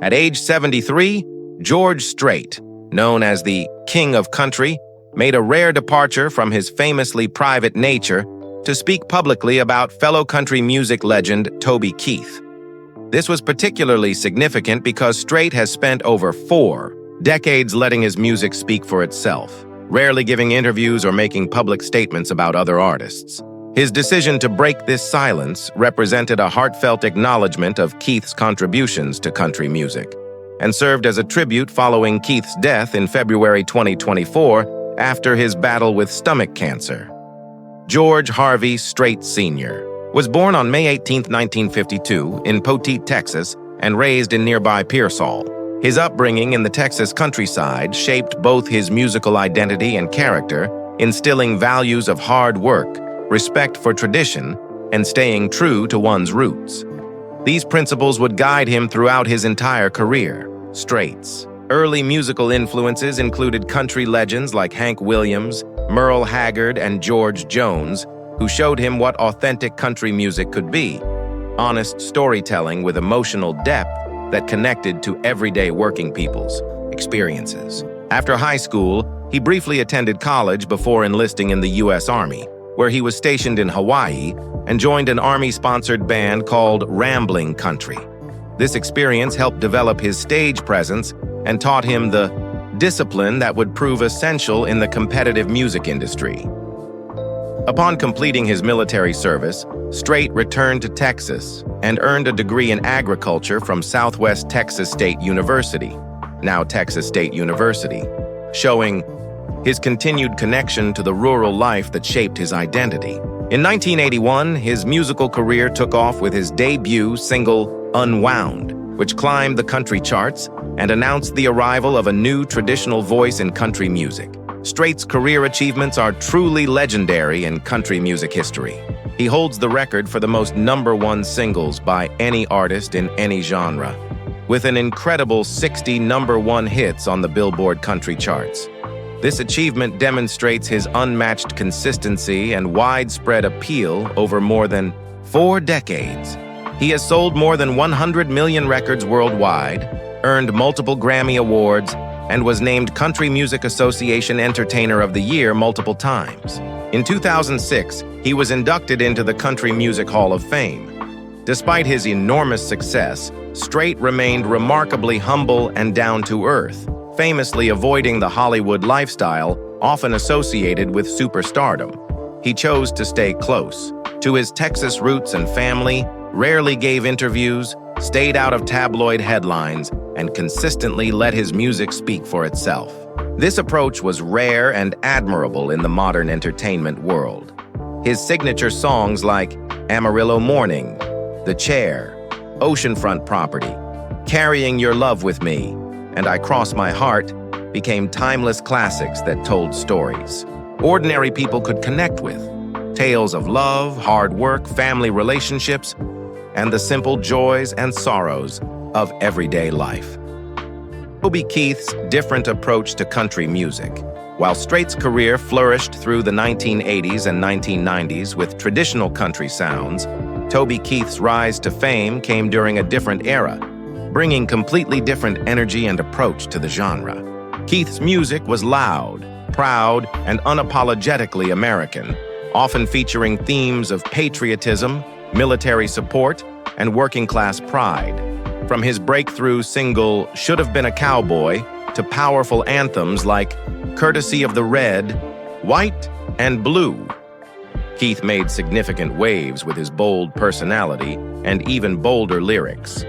At age 73, George Strait, known as the King of Country, made a rare departure from his famously private nature to speak publicly about fellow country music legend Toby Keith. This was particularly significant because Strait has spent over 4 decades letting his music speak for itself, rarely giving interviews or making public statements about other artists. His decision to break this silence represented a heartfelt acknowledgement of Keith's contributions to country music, and served as a tribute following Keith's death in February 2024 after his battle with stomach cancer. George Harvey Strait Sr. was born on May 18, 1952, in Poteet, Texas, and raised in nearby Pearsall. His upbringing in the Texas countryside shaped both his musical identity and character, instilling values of hard work, respect for tradition, and staying true to one's roots. These principles would guide him throughout his entire career. Strait's early musical influences included country legends like Hank Williams, Merle Haggard, and George Jones, who showed him what authentic country music could be: honest storytelling with emotional depth that connected to everyday working people's experiences. After high school, he briefly attended college before enlisting in the U.S. Army, where he was stationed in Hawaii and joined an Army-sponsored band called Rambling Country. This experience helped develop his stage presence and taught him the discipline that would prove essential in the competitive music industry. Upon completing his military service, Strait returned to Texas and earned a degree in agriculture from Southwest Texas State University, now Texas State University, showing his continued connection to the rural life that shaped his identity. In 1981, his musical career took off with his debut single, Unwound, which climbed the country charts and announced the arrival of a new traditional voice in country music. Strait's career achievements are truly legendary in country music history. He holds the record for the most #1 singles by any artist in any genre, with an incredible 60 #1 hits on the Billboard country charts. This achievement demonstrates his unmatched consistency and widespread appeal over more than 4 decades. He has sold more than 100 million records worldwide, earned multiple Grammy Awards, and was named Country Music Association Entertainer of the Year multiple times. In 2006, he was inducted into the Country Music Hall of Fame. Despite his enormous success, Strait remained remarkably humble and down-to-earth, famously avoiding the Hollywood lifestyle often associated with superstardom. He chose to stay close to his Texas roots and family, rarely gave interviews, stayed out of tabloid headlines, and consistently let his music speak for itself. This approach was rare and admirable in the modern entertainment world. His signature songs like Amarillo Morning, The Chair, Oceanfront Property, Carrying Your Love With Me, and I Cross My Heart became timeless classics that told stories ordinary people could connect with, tales of love, hard work, family relationships, and the simple joys and sorrows of everyday life. Toby Keith's different approach to country music. While Strait's career flourished through the 1980s and 1990s with traditional country sounds, Toby Keith's rise to fame came during a different era, bringing completely different energy and approach to the genre. Keith's music was loud, proud, and unapologetically American, often featuring themes of patriotism, military support, and working-class pride. From his breakthrough single, Should Have Been a Cowboy, to powerful anthems like Courtesy of the Red, White, and Blue. Keith made significant waves with his bold personality and even bolder lyrics.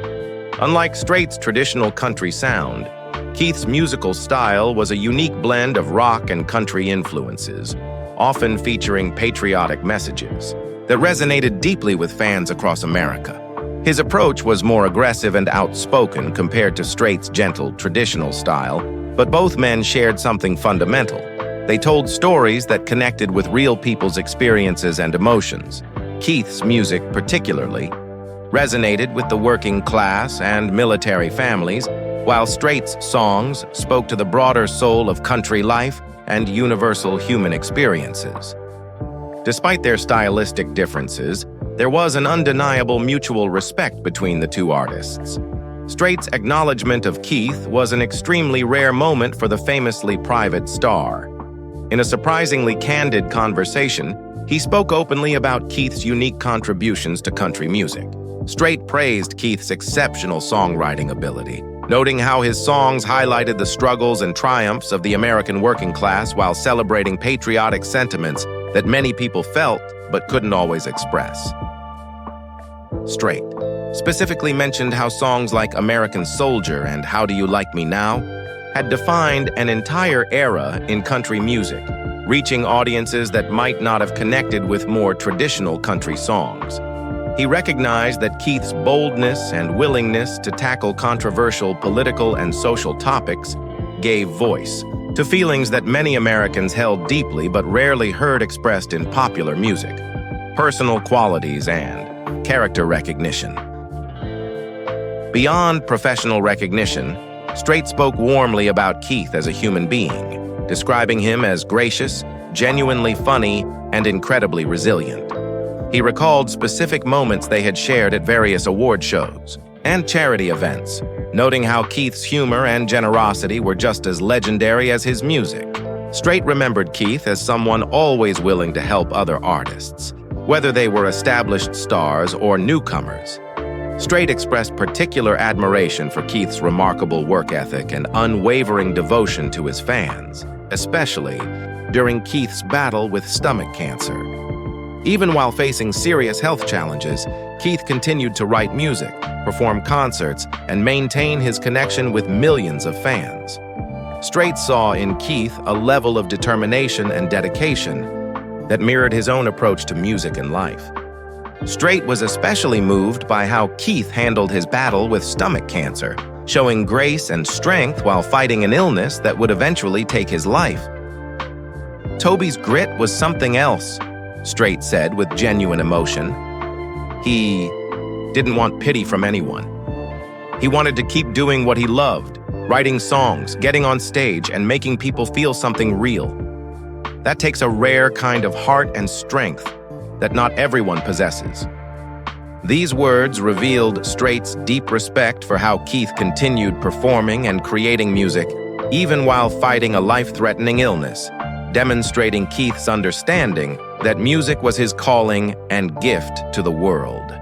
Unlike Strait's traditional country sound, Keith's musical style was a unique blend of rock and country influences, often featuring patriotic messages that resonated deeply with fans across America. His approach was more aggressive and outspoken compared to Strait's gentle, traditional style, but both men shared something fundamental. They told stories that connected with real people's experiences and emotions. Keith's music, particularly, resonated with the working class and military families, while Strait's songs spoke to the broader soul of country life and universal human experiences. Despite their stylistic differences, there was an undeniable mutual respect between the two artists. Strait's acknowledgement of Keith was an extremely rare moment for the famously private star. In a surprisingly candid conversation, he spoke openly about Keith's unique contributions to country music. Strait praised Keith's exceptional songwriting ability, noting how his songs highlighted the struggles and triumphs of the American working class while celebrating patriotic sentiments that many people felt but couldn't always express. Strait specifically mentioned how songs like American Soldier and How Do You Like Me Now had defined an entire era in country music, reaching audiences that might not have connected with more traditional country songs. He recognized that Keith's boldness and willingness to tackle controversial political and social topics gave voice to feelings that many Americans held deeply but rarely heard expressed in popular music: personal qualities and character recognition. Beyond professional recognition, Strait spoke warmly about Keith as a human being, describing him as gracious, genuinely funny, and incredibly resilient. He recalled specific moments they had shared at various award shows and charity events, noting how Keith's humor and generosity were just as legendary as his music. Strait remembered Keith as someone always willing to help other artists, whether they were established stars or newcomers. Strait expressed particular admiration for Keith's remarkable work ethic and unwavering devotion to his fans, especially during Keith's battle with stomach cancer. Even while facing serious health challenges, Keith continued to write music, perform concerts, and maintain his connection with millions of fans. Strait saw in Keith a level of determination and dedication that mirrored his own approach to music and life. Strait was especially moved by how Keith handled his battle with stomach cancer, showing grace and strength while fighting an illness that would eventually take his life. Toby's grit was something else, Strait said with genuine emotion. He didn't want pity from anyone. He wanted to keep doing what he loved, writing songs, getting on stage, and making people feel something real. That takes a rare kind of heart and strength that not everyone possesses. These words revealed Strait's deep respect for how Keith continued performing and creating music, even while fighting a life-threatening illness, demonstrating Keith's understanding that music was his calling and gift to the world.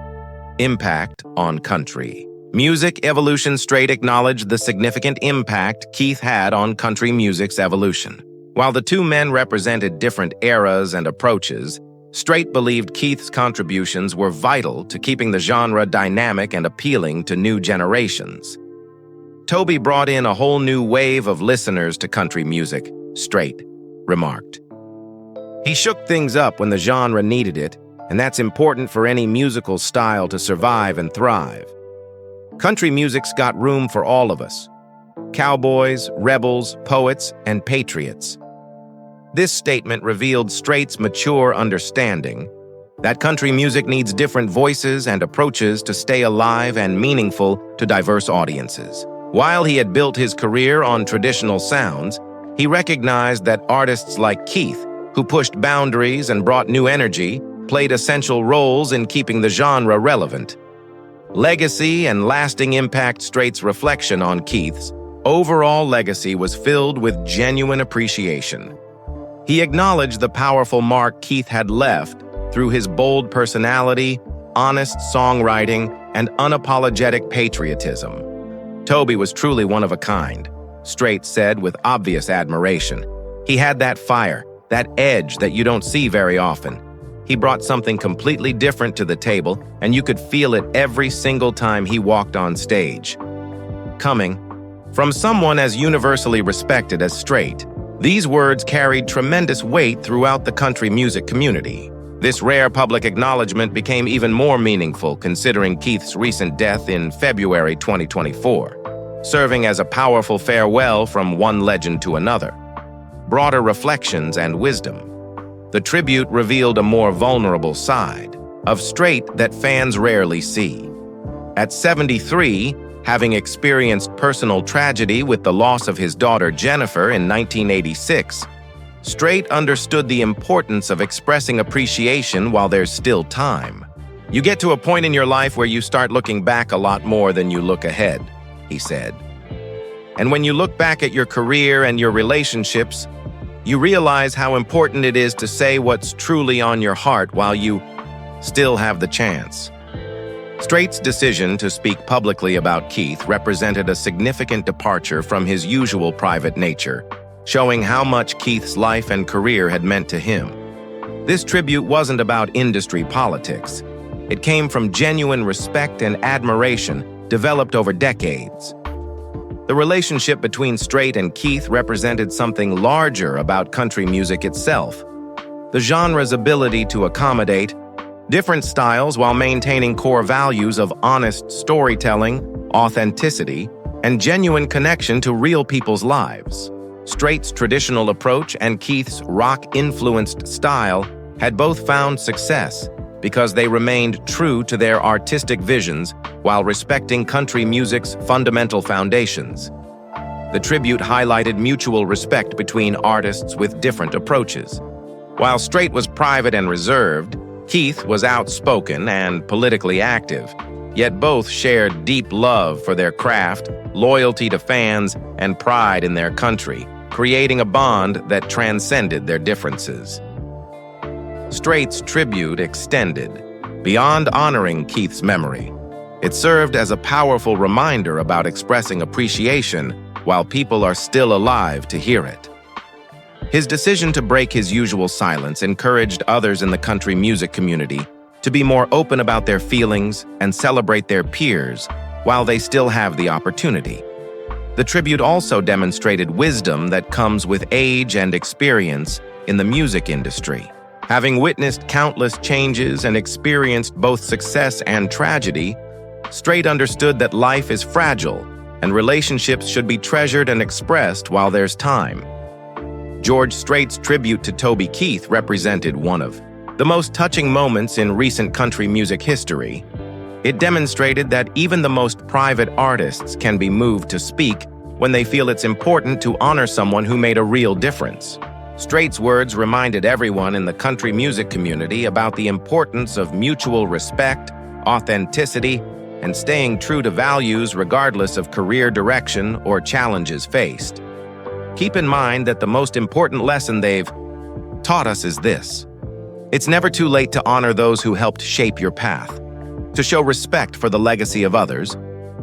Impact on country. Music evolution. Strait acknowledged the significant impact Keith had on country music's evolution. While the two men represented different eras and approaches, Strait believed Keith's contributions were vital to keeping the genre dynamic and appealing to new generations. Toby brought in a whole new wave of listeners to country music, Strait remarked. He shook things up when the genre needed it, and that's important for any musical style to survive and thrive. Country music's got room for all of us: cowboys, rebels, poets, and patriots. This statement revealed Strait's mature understanding that country music needs different voices and approaches to stay alive and meaningful to diverse audiences. While he had built his career on traditional sounds, he recognized that artists like Keith, who pushed boundaries and brought new energy, played essential roles in keeping the genre relevant. Legacy and lasting impact. Strait's reflection on Keith's overall legacy was filled with genuine appreciation. He acknowledged the powerful mark Keith had left through his bold personality, honest songwriting, and unapologetic patriotism. Toby was truly one of a kind, Strait said with obvious admiration. He had that fire, that edge that you don't see very often. He brought something completely different to the table, and you could feel it every single time he walked on stage. Coming from someone as universally respected as Strait, these words carried tremendous weight throughout the country music community. This rare public acknowledgement became even more meaningful considering Keith's recent death in February 2024, serving as a powerful farewell from one legend to another. Broader reflections and wisdom. The tribute revealed a more vulnerable side of Strait that fans rarely see. At 73, having experienced personal tragedy with the loss of his daughter Jennifer in 1986, Strait understood the importance of expressing appreciation while there's still time. You get to a point in your life where you start looking back a lot more than you look ahead. he said. And when you look back at your career and your relationships, you realize how important it is to say what's truly on your heart while you still have the chance. Strait's decision to speak publicly about Keith represented a significant departure from his usual private nature, showing how much Keith's life and career had meant to him. This tribute wasn't about industry politics. It came from genuine respect and admiration developed over decades. The relationship between Strait and Keith represented something larger about country music itself. The genre's ability to accommodate different styles while maintaining core values of honest storytelling, authenticity, and genuine connection to real people's lives. Strait's traditional approach and Keith's rock-influenced style had both found success because they remained true to their artistic visions while respecting country music's fundamental foundations. The tribute highlighted mutual respect between artists with different approaches. While Strait was private and reserved, Keith was outspoken and politically active, yet both shared deep love for their craft, loyalty to fans, and pride in their country, creating a bond that transcended their differences. Strait's tribute extended beyond honoring Keith's memory. It served as a powerful reminder about expressing appreciation while people are still alive to hear it. His decision to break his usual silence encouraged others in the country music community to be more open about their feelings and celebrate their peers while they still have the opportunity. The tribute also demonstrated wisdom that comes with age and experience in the music industry. Having witnessed countless changes and experienced both success and tragedy, Strait understood that life is fragile and relationships should be treasured and expressed while there's time. George Strait's tribute to Toby Keith represented one of the most touching moments in recent country music history. It demonstrated that even the most private artists can be moved to speak when they feel it's important to honor someone who made a real difference. Strait's words reminded everyone in the country music community about the importance of mutual respect, authenticity, and staying true to values regardless of career direction or challenges faced. Keep in mind that the most important lesson they've taught us is this: it's never too late to honor those who helped shape your path, to show respect for the legacy of others,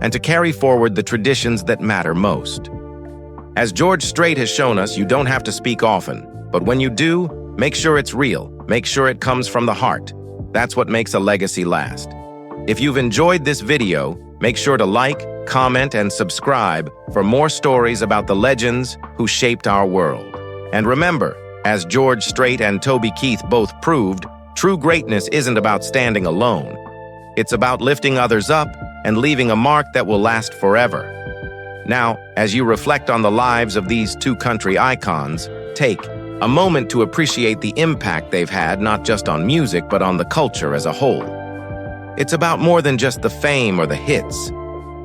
and to carry forward the traditions that matter most. As George Strait has shown us, you don't have to speak often, but when you do, make sure it's real. Make sure it comes from the heart. That's what makes a legacy last. If you've enjoyed this video, make sure to like, comment, and subscribe for more stories about the legends who shaped our world. And remember, as George Strait and Toby Keith both proved, true greatness isn't about standing alone. It's about lifting others up and leaving a mark that will last forever. Now, as you reflect on the lives of these two country icons, take a moment to appreciate the impact they've had not just on music but on the culture as a whole. It's about more than just the fame or the hits.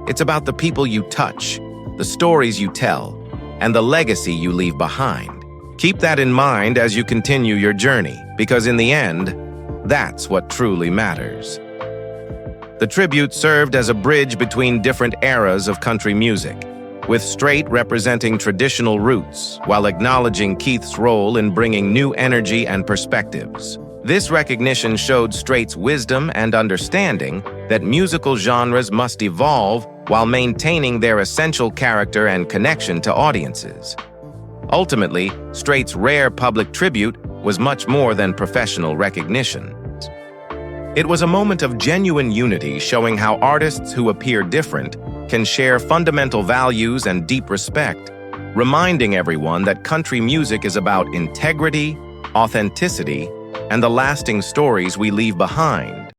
It's about the people you touch, the stories you tell, and the legacy you leave behind. Keep that in mind as you continue your journey, because in the end, that's what truly matters. The tribute served as a bridge between different eras of country music, with Strait representing traditional roots while acknowledging Keith's role in bringing new energy and perspectives. This recognition showed Strait's wisdom and understanding that musical genres must evolve while maintaining their essential character and connection to audiences. Ultimately, Strait's rare public tribute was much more than professional recognition. It was a moment of genuine unity, showing how artists who appear different can share fundamental values and deep respect, reminding everyone that country music is about integrity, authenticity, and the lasting stories we leave behind.